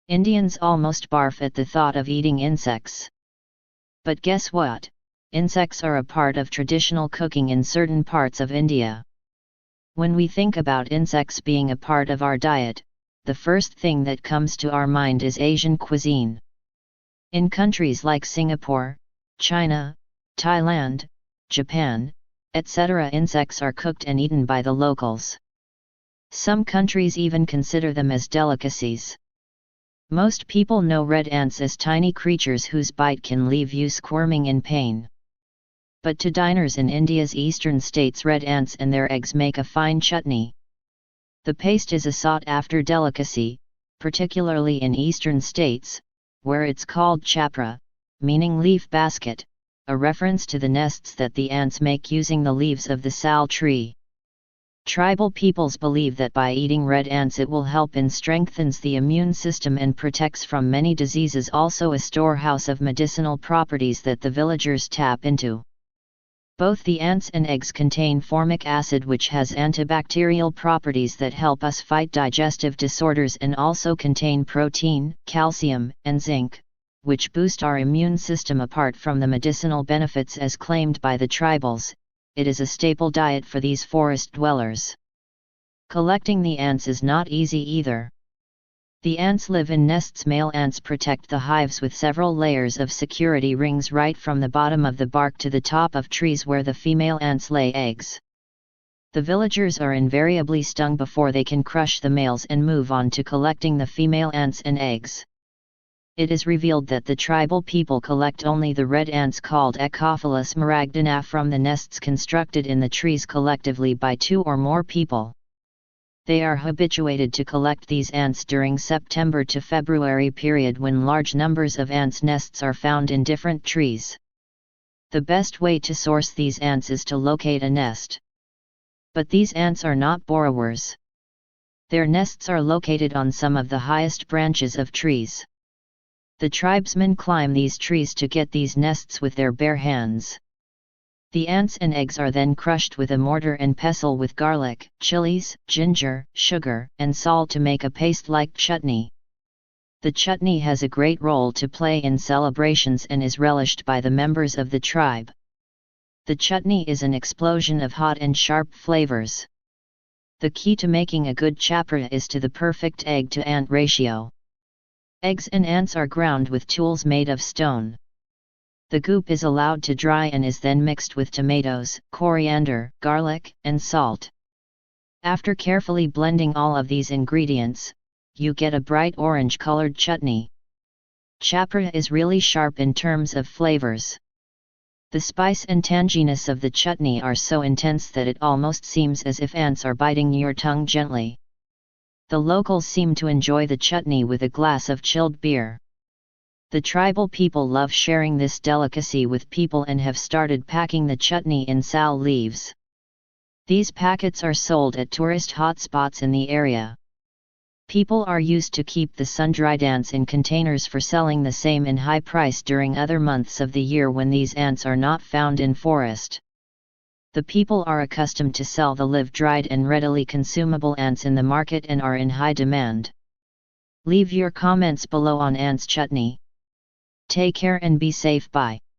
Indians almost barf at the thought of eating insects. But guess what? Insects are a part of traditional cooking in certain parts of India. When we think about insects being a part of our diet, the first thing that comes to our mind is Asian cuisine. In countries like Singapore, China, Thailand, Japan, etc., insects are cooked and eaten by the locals. Some countries even consider them as delicacies. Most people know red ants as tiny creatures whose bite can leave you squirming in pain. But to diners in India's eastern states, red ants and their eggs make a fine chutney. The paste is a sought-after delicacy, particularly in eastern states, where it's called chapra, meaning leaf basket, a reference to the nests that the ants make using the leaves of the sal tree. Tribal peoples believe that by eating red ants it will help and strengthens the immune system and protects from many diseases, also a storehouse of medicinal properties that the villagers tap into. Both the ants and eggs contain formic acid, which has antibacterial properties that help us fight digestive disorders, and also contain protein, calcium, and zinc, which boost our immune system. Apart from the medicinal benefits as claimed by the tribals, it is a staple diet for these forest dwellers. Collecting the ants is not easy either. The ants live in nests. Male ants protect the hives with several layers of security rings right from the bottom of the bark to the top of trees where the female ants lay eggs. The villagers are invariably stung before they can crush the males and move on to collecting the female ants and eggs. It is revealed that the tribal people collect only the red ants called Ecophilis maragdana from the nests constructed in the trees collectively by 2 or more people. They are habituated to collect these ants during September to February period, when large numbers of ants' nests are found in different trees. The best way to source these ants is to locate a nest. But these ants are not borrowers. Their nests are located on some of the highest branches of trees. The tribesmen climb these trees to get these nests with their bare hands. The ants and eggs are then crushed with a mortar and pestle with garlic, chilies, ginger, sugar, and salt to make a paste-like chutney. The chutney has a great role to play in celebrations and is relished by the members of the tribe. The chutney is an explosion of hot and sharp flavors. The key to making a good chapra is to the perfect egg-to-ant ratio. Eggs and ants are ground with tools made of stone. The goop is allowed to dry and is then mixed with tomatoes, coriander, garlic, and salt. After carefully blending all of these ingredients, you get a bright orange-colored chutney. Chapra is really sharp in terms of flavors. The spice and tanginess of the chutney are so intense that it almost seems as if ants are biting your tongue gently. The locals seem to enjoy the chutney with a glass of chilled beer. The tribal people love sharing this delicacy with people and have started packing the chutney in sal leaves. These packets are sold at tourist hotspots in the area. People are used to keep the sun-driedants in containers for selling the same in high price during other months of the year when these ants are not found in forest. The people are accustomed to sell the live dried and readily consumable ants in the market and are in high demand. Leave your comments below on ants chutney. Take care and be safe. Bye.